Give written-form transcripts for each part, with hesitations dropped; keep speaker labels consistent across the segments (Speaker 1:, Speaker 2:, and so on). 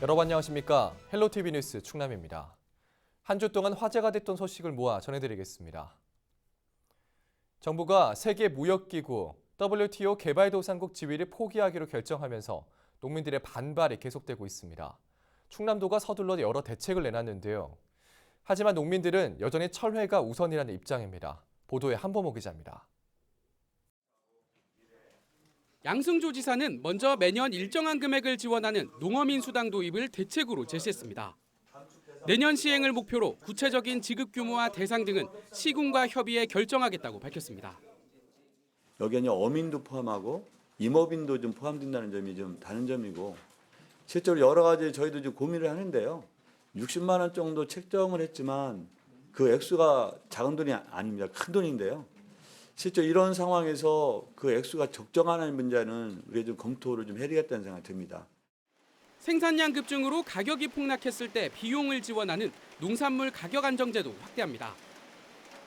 Speaker 1: 여러분 안녕하십니까? 헬로티비 뉴스 충남입니다. 한 주 동안 화제가 됐던 소식을 모아 전해드리겠습니다. 정부가 세계무역기구 WTO 개발도상국 지위를 포기하기로 결정하면서 농민들의 반발이 계속되고 있습니다. 충남도가 서둘러 여러 대책을 내놨는데요. 하지만 농민들은 여전히 철회가 우선이라는 입장입니다. 보도에 한보모 기자입니다.
Speaker 2: 양승조 지사는 먼저 매년 일정한 금액을 지원하는 농어민수당 도입을 대책으로 제시했습니다. 내년 시행을 목표로 구체적인 지급 규모와 대상 등은 시군과 협의해 결정하겠다고 밝혔습니다.
Speaker 3: 여기에 어민도 포함하고 임업인도 좀 포함된다는 점이 좀 다른 점이고 실제로 여러 가지 저희도 좀 고민을 하는데요. 60만 원 정도 책정을 했지만 그 액수가 작은 돈이 아닙니다. 큰 돈인데요. 실제 이런 상황에서 그 액수가 적정하는 문제는 우리가 좀 검토를 좀 해야겠다는 생각이 듭니다.
Speaker 2: 생산량 급증으로 가격이 폭락했을 때 비용을 지원하는 농산물 가격 안정제도 확대합니다.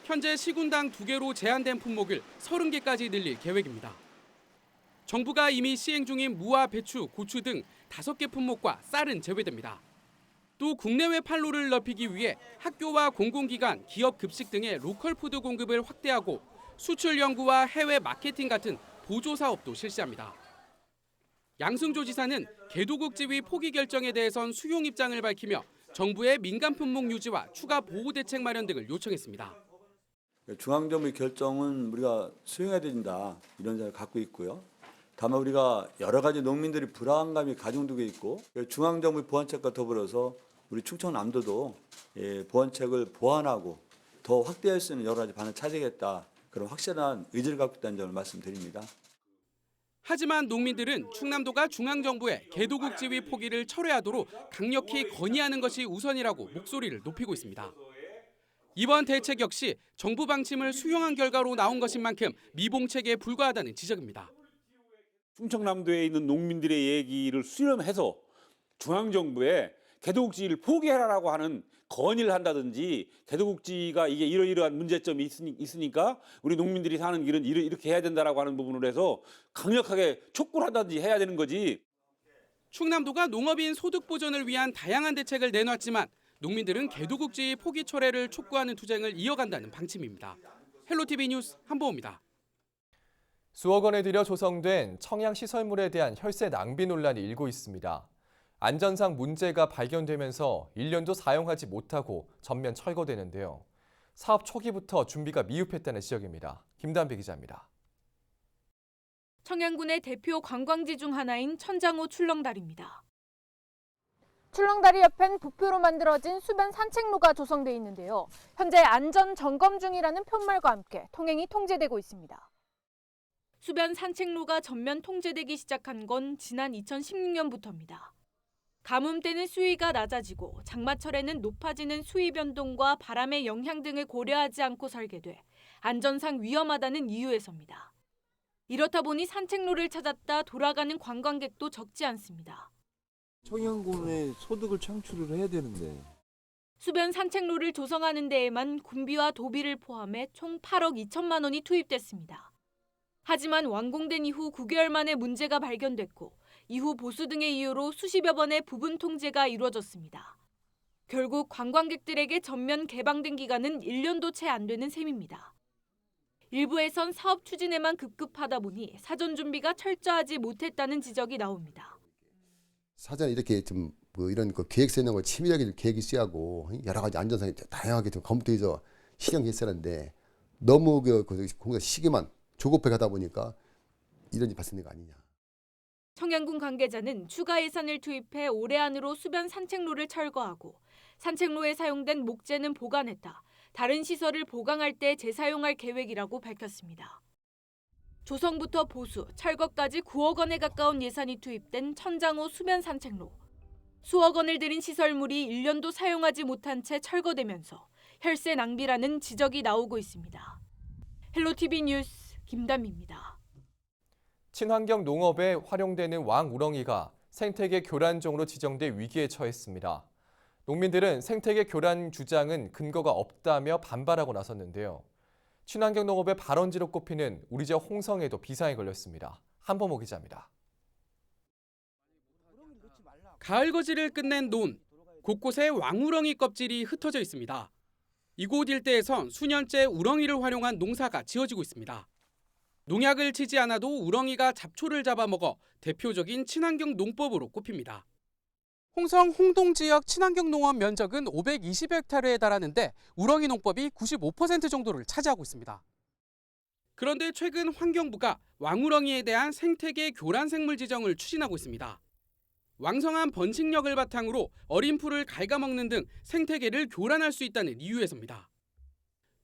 Speaker 2: 현재 시군당 2개로 제한된 품목을 30개까지 늘릴 계획입니다. 정부가 이미 시행 중인 무와 배추, 고추 등 5개 품목과 쌀은 제외됩니다. 또 국내외 판로를 넓히기 위해 학교와 공공기관, 기업 급식 등의 로컬 푸드 공급을 확대하고 수출 연구와 해외 마케팅 같은 보조 사업도 실시합니다. 양승조 지사는 개도국 지위 포기 결정에 대해선 수용 입장을 밝히며 정부의 민간 품목 유지와 추가 보호 대책 마련 등을 요청했습니다.
Speaker 3: 중앙정부의 결정은 우리가 수용해야 된다 이런 생각을 갖고 있고요. 다만 우리가 여러 가지 농민들이 불안감이 가중되고 있고 중앙정부의 보완책과 더불어서 우리 충청남도도 보완책을 보완하고 더 확대할 수 있는 여러 가지 방안을 찾아야겠다. 그런 확실한 의지를 갖고 있다는 점을 말씀드립니다.
Speaker 2: 하지만 농민들은 충남도가 중앙정부의 개도국 지위 포기를 철회하도록 강력히 건의하는 것이 우선이라고 목소리를 높이고 있습니다. 이번 대책 역시 정부 방침을 수용한 결과로 나온 것인 만큼 미봉책에 불과하다는 지적입니다.
Speaker 4: 충청남도에 있는 농민들의 얘기를 수렴해서 중앙정부에 개도국지위를 포기해라라고 하는 건의를 한다든지 개도국지위가 이게 이러이러한 문제점이 있으니까 우리 농민들이 사는 길은 이렇게 해야 된다라고 하는 부분을 해서 강력하게 촉구를 한다든지 해야 되는 거지.
Speaker 2: 충남도가 농업인 소득 보전을 위한 다양한 대책을 내놨지만 농민들은 개도국지위 포기 철회를 촉구하는 투쟁을 이어간다는 방침입니다. 헬로티비 뉴스 한보호입니다.
Speaker 1: 수억 원에 들여 조성된 청양시설물에 대한 혈세 낭비 논란이 일고 있습니다. 안전상 문제가 발견되면서 1년도 사용하지 못하고 전면 철거되는데요. 사업 초기부터 준비가 미흡했다는 지적입니다. 김단비 기자입니다.
Speaker 5: 청양군의 대표 관광지 중 하나인 천장호 출렁다리입니다.
Speaker 6: 출렁다리 옆엔 부표로 만들어진 수변 산책로가 조성돼 있는데요. 현재 안전 점검 중이라는 편말과 함께 통행이 통제되고 있습니다.
Speaker 5: 수변 산책로가 전면 통제되기 시작한 건 지난 2016년부터입니다. 가뭄 때는 수위가 낮아지고 장마철에는 높아지는 수위 변동과 바람의 영향 등을 고려하지 않고 설계돼 안전상 위험하다는 이유에서입니다. 이렇다 보니 산책로를 찾았다 돌아가는 관광객도 적지 않습니다.
Speaker 7: 청양군에 소득을 창출을 해야 되는데.
Speaker 5: 수변 산책로를 조성하는 데에만 군비와 도비를 포함해 총 8억 2천만 원이 투입됐습니다. 하지만 완공된 이후 9개월 만에 문제가 발견됐고 이후 보수 등의 이유로 수십여 번의 부분 통제가 이루어졌습니다. 결국 관광객들에게 전면 개방된 기간은 1년도 채 안 되는 셈입니다. 일부에선 사업 추진에만 급급하다 보니 사전 준비가 철저하지 못했다는 지적이 나옵니다.
Speaker 8: 사전에 이렇게 좀 뭐 이런 그 계획 세우는 걸 치밀하게 계획이 쓰고 여러 가지 안전상이 다양하게 좀 검토해서 실행했어야 하는데 너무 공사 시기만 조급해 가다 보니까 이런 일이 발생된 거 아니냐.
Speaker 5: 청양군 관계자는 추가 예산을 투입해 올해 안으로 수변 산책로를 철거하고 산책로에 사용된 목재는 보관했다. 다른 시설을 보강할 때 재사용할 계획이라고 밝혔습니다. 조성부터 보수, 철거까지 9억 원에 가까운 예산이 투입된 천장호 수변 산책로. 수억 원을 들인 시설물이 1년도 사용하지 못한 채 철거되면서 혈세 낭비라는 지적이 나오고 있습니다. 헬로티비 뉴스 김단비입니다.
Speaker 1: 친환경 농업에 활용되는 왕우렁이가 생태계 교란종으로 지정돼 위기에 처했습니다. 농민들은 생태계 교란 주장은 근거가 없다며 반발하고 나섰는데요. 친환경 농업의 발원지로 꼽히는 우리 지역 홍성에도 비상이 걸렸습니다. 한보모 기자입니다.
Speaker 2: 가을 거지를 끝낸 논. 곳곳에 왕우렁이 껍질이 흩어져 있습니다. 이곳 일대에선 수년째 우렁이를 활용한 농사가 지어지고 있습니다. 농약을 치지 않아도 우렁이가 잡초를 잡아먹어 대표적인 친환경 농법으로 꼽힙니다. 홍성 홍동 지역 친환경 농원 면적은 520헥타르에 달하는데 우렁이 농법이 95% 정도를 차지하고 있습니다. 그런데 최근 환경부가 왕우렁이에 대한 생태계 교란 생물 지정을 추진하고 있습니다. 왕성한 번식력을 바탕으로 어린 풀을 갉아먹는 등 생태계를 교란할 수 있다는 이유에서입니다.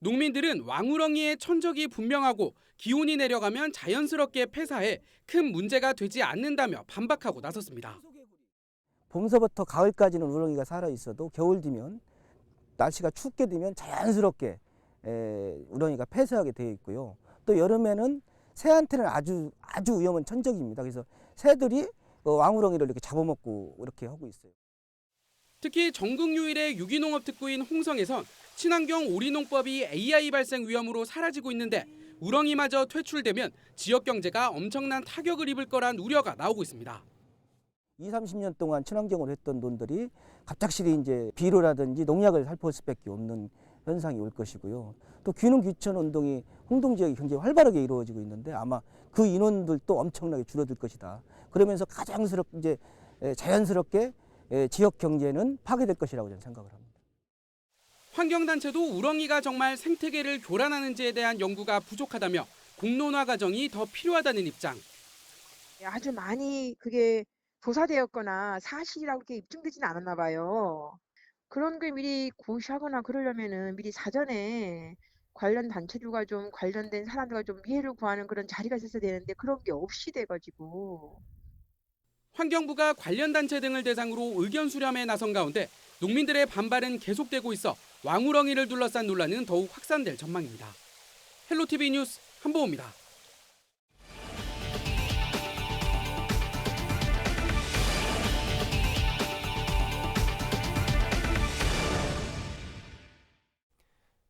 Speaker 2: 농민들은 왕우렁이의 천적이 분명하고 기온이 내려가면 자연스럽게 폐사해 큰 문제가 되지 않는다며 반박하고 나섰습니다.
Speaker 9: 봄서부터 가을까지는 우렁이가 살아 있어도 겨울 되면 날씨가 춥게 되면 자연스럽게 우렁이가 폐사하게 되어 있고요. 또 여름에는 새한테는 아주 위험한 천적입니다. 그래서 새들이 왕우렁이를 이렇게 잡아먹고 이렇게 하고 있어요.
Speaker 2: 특히 전국 유일의 유기농업 특구인 홍성에선 친환경 오리농법이 AI 발생 위험으로 사라지고 있는데 우렁이마저 퇴출되면 지역 경제가 엄청난 타격을 입을 거란 우려가 나오고 있습니다.
Speaker 9: 20, 30년 동안 친환경을 했던 논들이 갑작스레 이제 비료라든지 농약을 살포할 수밖에 없는 현상이 올 것이고요. 또 귀농 귀촌 운동이 홍동 지역이 굉장히 활발하게 이루어지고 있는데 아마 그 인원들도 엄청나게 줄어들 것이다. 그러면서 자연스럽게 지역 경제는 파괴될 것이라고 저는 생각을 합니다.
Speaker 2: 환경단체도 우렁이가 정말 생태계를 교란하는지에 대한 연구가 부족하다며 공론화 과정이 더 필요하다는 입장.
Speaker 10: 아주 많이 그게 조사되었거나 사실이라고 이렇게 입증되지는 않았나 봐요. 그런 걸 미리 고시하거나 그러려면은 미리 사전에 관련 단체들과 좀 관련된 사람들과 좀 이해를 구하는 그런 자리가 있었어야 되는데 그런 게 없이 돼가지고.
Speaker 2: 환경부가 관련 단체 등을 대상으로 의견 수렴에 나선 가운데 농민들의 반발은 계속되고 있어 왕우렁이를 둘러싼 논란은 더욱 확산될 전망입니다. 헬로티비 뉴스 한보호입니다.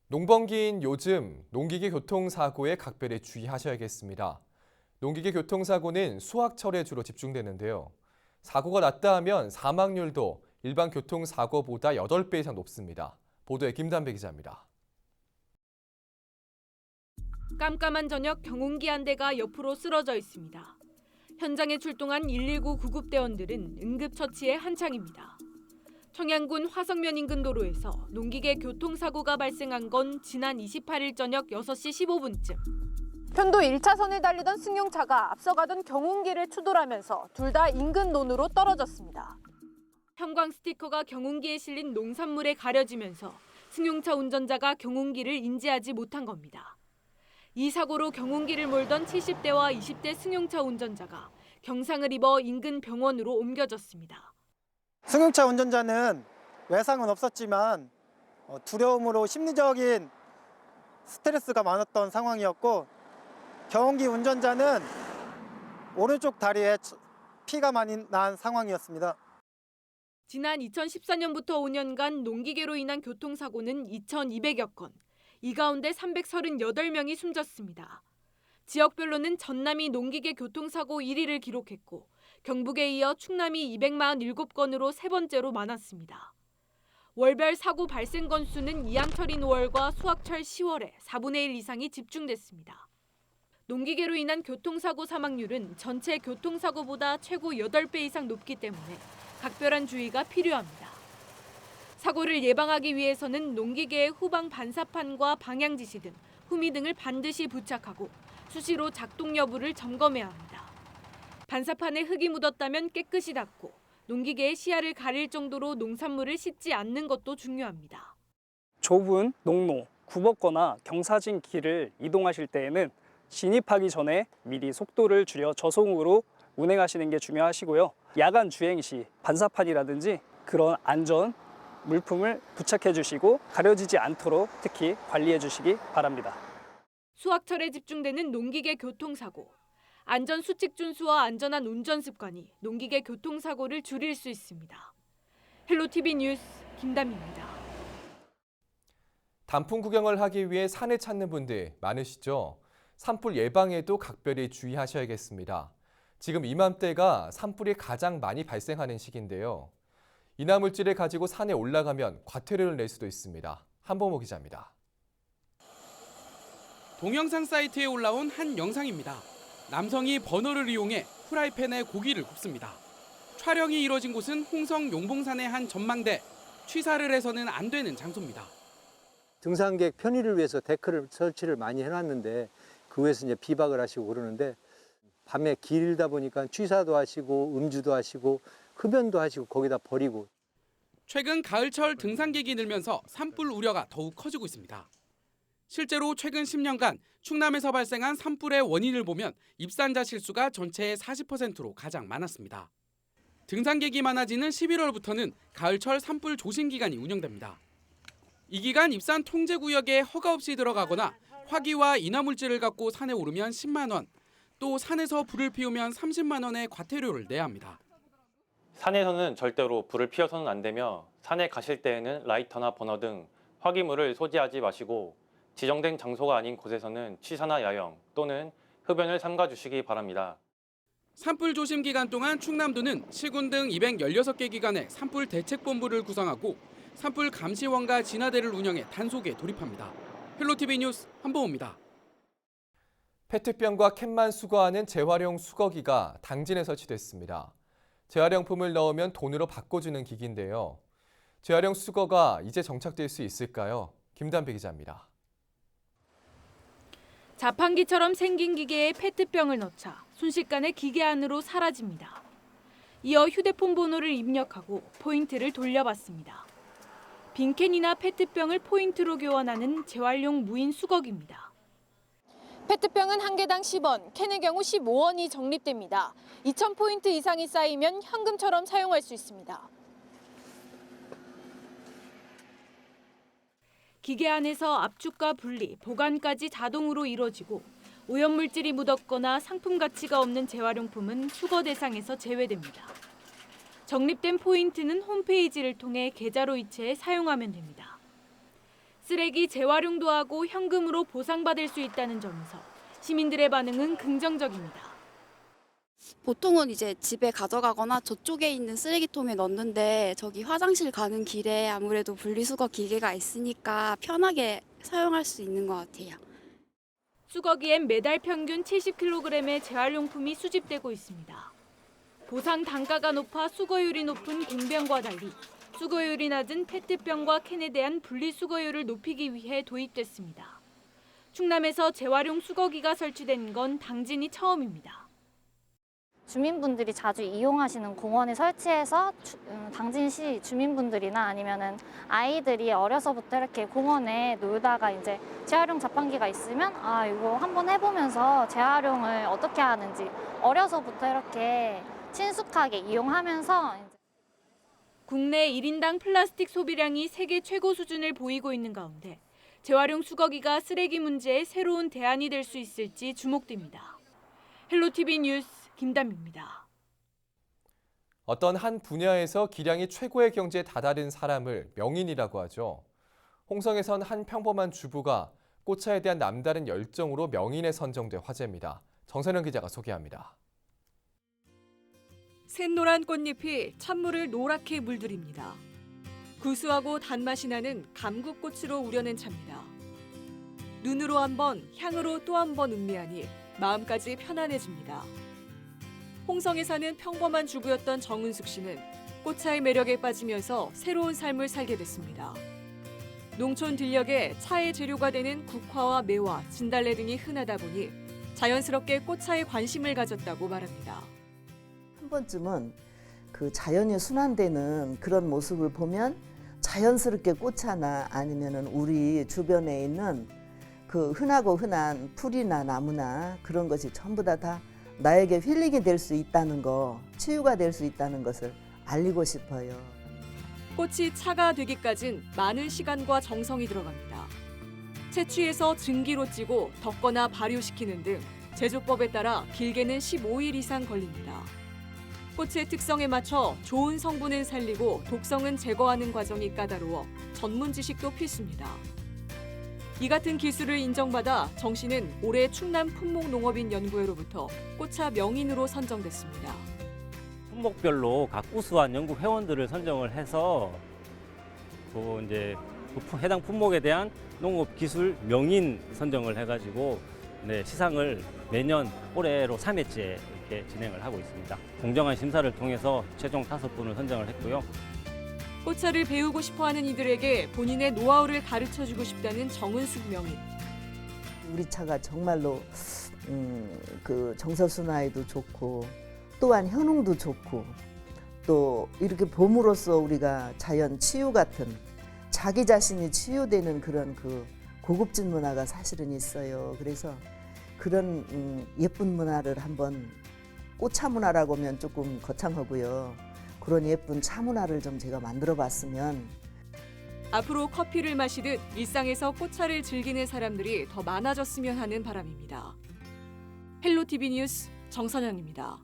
Speaker 1: 농번기인 요즘 농기계 교통사고에 각별히 주의하셔야겠습니다. 농기계 교통사고는 수확철에 주로 집중되는데요. 사고가 났다 하면 사망률도 일반 교통사고보다 8배 이상 높습니다. 보도에 김단배 기자입니다.
Speaker 5: 깜깜한 저녁 경운기 한 대가 옆으로 쓰러져 있습니다. 현장에 출동한 119 구급대원들은 응급처치에 한창입니다. 청양군 화성면 인근 도로에서 농기계 교통사고가 발생한 건 지난 28일 저녁 6시 15분쯤.
Speaker 6: 편도 1차선을 달리던 승용차가 앞서가던 경운기를 추돌하면서 둘 다 인근 논으로 떨어졌습니다.
Speaker 5: 형광 스티커가 경운기에 실린 농산물에 가려지면서 승용차 운전자가 경운기를 인지하지 못한 겁니다. 이 사고로 경운기를 몰던 70대와 20대 승용차 운전자가 경상을 입어 인근 병원으로 옮겨졌습니다.
Speaker 11: 승용차 운전자는 외상은 없었지만 두려움으로 심리적인 스트레스가 많았던 상황이었고 경운기 운전자는 오른쪽 다리에 피가 많이 난 상황이었습니다.
Speaker 5: 지난 2014년부터 5년간 농기계로 인한 교통사고는 2,200여 건, 이 가운데 338명이 숨졌습니다. 지역별로는 전남이 농기계 교통사고 1위를 기록했고 경북에 이어 충남이 247건으로 세 번째로 많았습니다. 월별 사고 발생 건수는 이항철인 5월과 수확철 10월에 4분의 1 이상이 집중됐습니다. 농기계로 인한 교통사고 사망률은 전체 교통사고보다 최고 8배 이상 높기 때문에 각별한 주의가 필요합니다. 사고를 예방하기 위해서는 농기계의 후방 반사판과 방향지시 등 후미 등을 반드시 부착하고 수시로 작동 여부를 점검해야 합니다. 반사판에 흙이 묻었다면 깨끗이 닦고 농기계의 시야를 가릴 정도로 농산물을 싣지 않는 것도 중요합니다.
Speaker 12: 좁은 농로, 굽었거나 경사진 길을 이동하실 때에는 진입하기 전에 미리 속도를 줄여 저속으로 운행하시는 게 중요하시고요. 야간 주행 시 반사판이라든지 그런 안전 물품을 부착해 주시고 가려지지 않도록 특히 관리해 주시기 바랍니다.
Speaker 5: 수확철에 집중되는 농기계 교통사고. 안전 수칙 준수와 안전한 운전 습관이 농기계 교통사고를 줄일 수 있습니다. 헬로티비 뉴스 김담희입니다.
Speaker 1: 단풍 구경을 하기 위해 산을 찾는 분들 많으시죠? 산불 예방에도 각별히 주의하셔야겠습니다. 지금 이맘때가 산불이 가장 많이 발생하는 시기인데요. 인화물질을 가지고 산에 올라가면 과태료를 낼 수도 있습니다. 한보모 기자입니다.
Speaker 2: 동영상 사이트에 올라온 한 영상입니다. 남성이 버너를 이용해 프라이팬에 고기를 굽습니다. 촬영이 이뤄진 곳은 홍성 용봉산의 한 전망대. 취사를 해서는 안 되는 장소입니다.
Speaker 13: 등산객 편의를 위해서 데크를 설치를 많이 해놨는데 그 위에서 이제 비박을 하시고 그러는데 밤에 길다 보니까 취사도 하시고 음주도 하시고 흡연도 하시고 거기다 버리고.
Speaker 2: 최근 가을철 등산객이 늘면서 산불 우려가 더욱 커지고 있습니다. 실제로 최근 10년간 충남에서 발생한 산불의 원인을 보면 입산자 실수가 전체의 40%로 가장 많았습니다. 등산객이 많아지는 11월부터는 가을철 산불 조심 기간이 운영됩니다. 이 기간 입산 통제구역에 허가 없이 들어가거나 화기와 인화물질을 갖고 산에 오르면 10만 원, 또 산에서 불을 피우면 30만 원의 과태료를 내야 합니다.
Speaker 14: 산에서는 절대로 불을 피워서는 안 되며 산에 가실 때에는 라이터나 버너 등 화기물을 소지하지 마시고 지정된 장소가 아닌 곳에서는 취사나 야영 또는 흡연을 삼가 주시기 바랍니다.
Speaker 2: 산불 조심 기간 동안 충남도는 시군 등 216개 기관의 산불 대책본부를 구성하고 산불 감시원과 진화대를 운영해 단속에 돌입합니다. 헬로티비 뉴스 한보호입니다.
Speaker 1: 페트병과 캔만 수거하는 재활용 수거기가 당진에 설치됐습니다. 재활용품을 넣으면 돈으로 바꿔주는 기기인데요. 재활용 수거가 이제 정착될 수 있을까요? 김단배 기자입니다.
Speaker 5: 자판기처럼 생긴 기계에 페트병을 넣자 순식간에 기계 안으로 사라집니다. 이어 휴대폰 번호를 입력하고 포인트를 돌려받습니다. 빈캔이나 페트병을 포인트로 교환하는 재활용 무인 수거기입니다.
Speaker 6: 페트병은 한 개당 10원, 캔의 경우 15원이 적립됩니다. 2,000포인트 이상이 쌓이면 현금처럼 사용할 수 있습니다.
Speaker 5: 기계 안에서 압축과 분리, 보관까지 자동으로 이뤄지고 오염물질이 묻었거나 상품 가치가 없는 재활용품은 수거 대상에서 제외됩니다. 적립된 포인트는 홈페이지를 통해 계좌로 이체해 사용하면 됩니다. 쓰레기 재활용도 하고 현금으로 보상받을 수 있다는 점에서 시민들의 반응은 긍정적입니다.
Speaker 15: 보통은 이제 집에 가져가거나 저쪽에 있는 쓰레기통에 넣는데 저기 화장실 가는 길에 아무래도 분리수거 기계가 있으니까 편하게 사용할 수 있는 것 같아요.
Speaker 5: 수거기엔 매달 평균 70kg의 재활용품이 수집되고 있습니다. 보상 단가가 높아 수거율이 높은 공병과 달리 수거율이 낮은 페트병과 캔에 대한 분리수거율을 높이기 위해 도입됐습니다. 충남에서 재활용 수거기가 설치된 건 당진이 처음입니다.
Speaker 16: 주민분들이 자주 이용하시는 공원에 설치해서 당진시 주민분들이나 아니면은 아이들이 어려서부터 이렇게 공원에 놀다가 이제 재활용 자판기가 있으면 이거 한번 해보면서 재활용을 어떻게 하는지 어려서부터 이렇게 친숙하게 이용하면서
Speaker 5: 국내 1인당 플라스틱 소비량이 세계 최고 수준을 보이고 있는 가운데 재활용 수거기가 쓰레기 문제에 새로운 대안이 될 수 있을지 주목됩니다. 헬로티비 뉴스 김담입니다.
Speaker 1: 어떤 한 분야에서 기량이 최고의 경지에 다다른 사람을 명인이라고 하죠. 홍성에선 한 평범한 주부가 꽃차에 대한 남다른 열정으로 명인에 선정돼 화제입니다. 정선영 기자가 소개합니다.
Speaker 17: 샛노란 꽃잎이 찬물을 노랗게 물들입니다. 구수하고 단맛이 나는 감국꽃으로 우려낸 차입니다. 눈으로 한 번, 향으로 또 한 번 음미하니 마음까지 편안해집니다. 홍성에 사는 평범한 주부였던 정은숙 씨는 꽃차의 매력에 빠지면서 새로운 삶을 살게 됐습니다. 농촌 들녘에 차의 재료가 되는 국화와 매화, 진달래 등이 흔하다 보니 자연스럽게 꽃차에 관심을 가졌다고 말합니다.
Speaker 18: 한 번쯤은 그 자연이 순환되는 그런 모습을 보면 자연스럽게 꽃차나 아니면은 우리 주변에 있는 그 흔하고 흔한 풀이나 나무나 그런 것이 전부 다 나에게 힐링이 될 수 있다는 거, 치유가 될 수 있다는 것을 알리고 싶어요.
Speaker 17: 꽃이 차가 되기까진 많은 시간과 정성이 들어갑니다. 채취해서 증기로 찌고 덮거나 발효시키는 등 제조법에 따라 길게는 15일 이상 걸립니다. 꽃의 특성에 맞춰 좋은 성분은 살리고 독성은 제거하는 과정이 까다로워 전문 지식도 필수입니다. 이 같은 기술을 인정받아 정 씨는 올해 충남 품목농업인연구회로부터 꽃차 명인으로 선정됐습니다.
Speaker 19: 품목별로 각 우수한 연구 회원들을 선정을 해서 이제 해당 품목에 대한 농업 기술 명인 선정을 해가지고 시상을 매년 올해로 3회째 이렇게 진행을 하고 있습니다. 공정한 심사를 통해서 최종 5분을 선정을 했고요.
Speaker 17: 꽃차를 배우고 싶어하는 이들에게 본인의 노하우를 가르쳐주고 싶다는 정은숙 명인.
Speaker 18: 우리 차가 정말로 그 정서순환에도 좋고 또한 효능도 좋고 또 이렇게 봄으로써 우리가 자연 치유 같은 자기 자신이 치유되는 그런 그 고급진 문화가 사실은 있어요. 그래서 그런 예쁜 문화를 한번 꽃차 문화라고 하면 조금 거창하고요. 그런 예쁜 차 문화를 좀 제가 만들어 봤으면
Speaker 17: 앞으로 커피를 마시듯 일상에서 꽃차를 즐기는 사람들이 더 많아졌으면 하는 바람입니다. 헬로티비 뉴스 정선영입니다.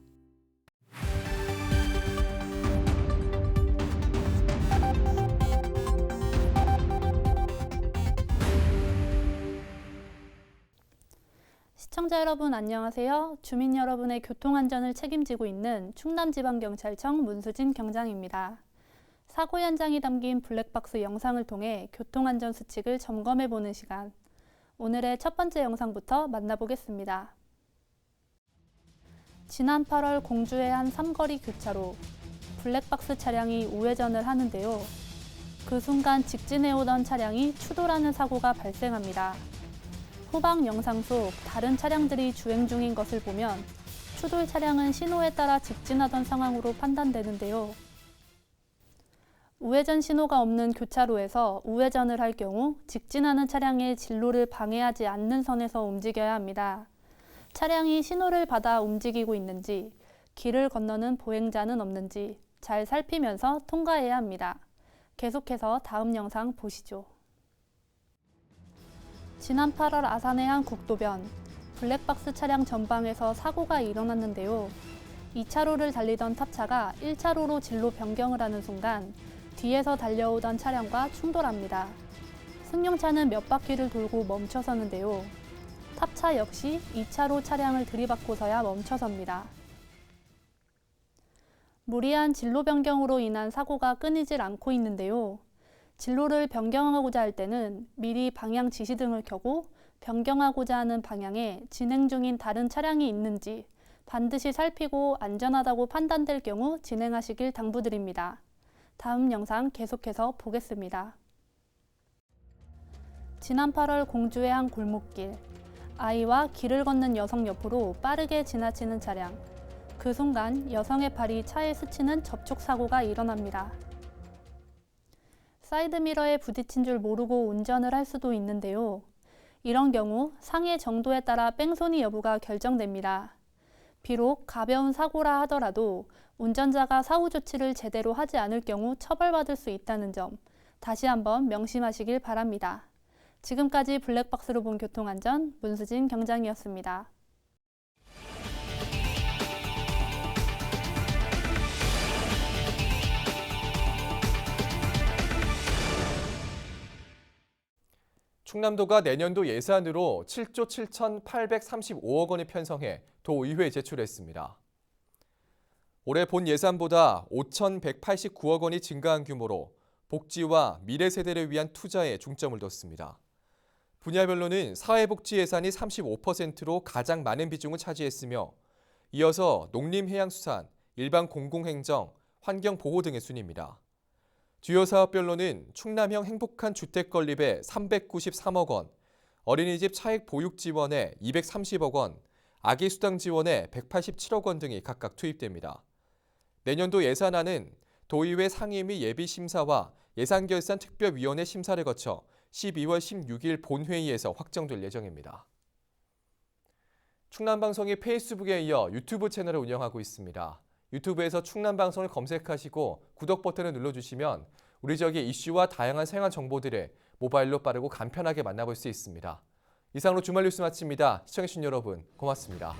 Speaker 20: 시청자 여러분 안녕하세요. 주민 여러분의 교통안전을 책임지고 있는 충남지방경찰청 문수진 경장입니다. 사고 현장이 담긴 블랙박스 영상을 통해 교통안전 수칙을 점검해보는 시간. 오늘의 첫 번째 영상부터 만나보겠습니다. 지난 8월 공주의 한 삼거리 교차로 블랙박스 차량이 우회전을 하는데요. 그 순간 직진해오던 차량이 추돌하는 사고가 발생합니다. 후방 영상 속 다른 차량들이 주행 중인 것을 보면 추돌 차량은 신호에 따라 직진하던 상황으로 판단되는데요. 우회전 신호가 없는 교차로에서 우회전을 할 경우 직진하는 차량의 진로를 방해하지 않는 선에서 움직여야 합니다. 차량이 신호를 받아 움직이고 있는지, 길을 건너는 보행자는 없는지 잘 살피면서 통과해야 합니다. 계속해서 다음 영상 보시죠. 지난 8월 아산의 한 국도변, 블랙박스 차량 전방에서 사고가 일어났는데요. 2차로를 달리던 탑차가 1차로로 진로 변경을 하는 순간 뒤에서 달려오던 차량과 충돌합니다. 승용차는 몇 바퀴를 돌고 멈춰서는데요. 탑차 역시 2차로 차량을 들이받고서야 멈춰섭니다. 무리한 진로 변경으로 인한 사고가 끊이질 않고 있는데요. 진로를 변경하고자 할 때는 미리 방향 지시등을 켜고 변경하고자 하는 방향에 진행 중인 다른 차량이 있는지 반드시 살피고 안전하다고 판단될 경우 진행하시길 당부드립니다. 다음 영상 계속해서 보겠습니다. 지난 8월 공주의 한 골목길, 아이와 길을 걷는 여성 옆으로 빠르게 지나치는 차량. 그 순간 여성의 발이 차에 스치는 접촉사고가 일어납니다. 사이드미러에 부딪힌 줄 모르고 운전을 할 수도 있는데요. 이런 경우 상해 정도에 따라 뺑소니 여부가 결정됩니다. 비록 가벼운 사고라 하더라도 운전자가 사후 조치를 제대로 하지 않을 경우 처벌받을 수 있다는 점 다시 한번 명심하시길 바랍니다. 지금까지 블랙박스로 본 교통안전 문수진 경장이었습니다.
Speaker 1: 충남도가 내년도 예산으로 7조 7,835억 원을 편성해 도의회에 제출했습니다. 올해 본 예산보다 5,189억 원이 증가한 규모로 복지와 미래 세대를 위한 투자에 중점을 뒀습니다. 분야별로는 사회복지 예산이 35%로 가장 많은 비중을 차지했으며 이어서 농림해양수산, 일반 공공행정, 환경보호 등의 순입니다. 주요 사업별로는 충남형 행복한 주택 건립에 393억 원, 어린이집 차액 보육 지원에 230억 원, 아기 수당 지원에 187억 원 등이 각각 투입됩니다. 내년도 예산안은 도의회 상임 및 예비심사와 예산결산특별위원회 심사를 거쳐 12월 16일 본회의에서 확정될 예정입니다. 충남방송이 페이스북에 이어 유튜브 채널을 운영하고 있습니다. 유튜브에서 충남방송을 검색하시고 구독 버튼을 눌러주시면 우리 지역의 이슈와 다양한 생활 정보들을 모바일로 빠르고 간편하게 만나볼 수 있습니다. 이상으로 주말 뉴스 마칩니다. 시청해주신 여러분 고맙습니다.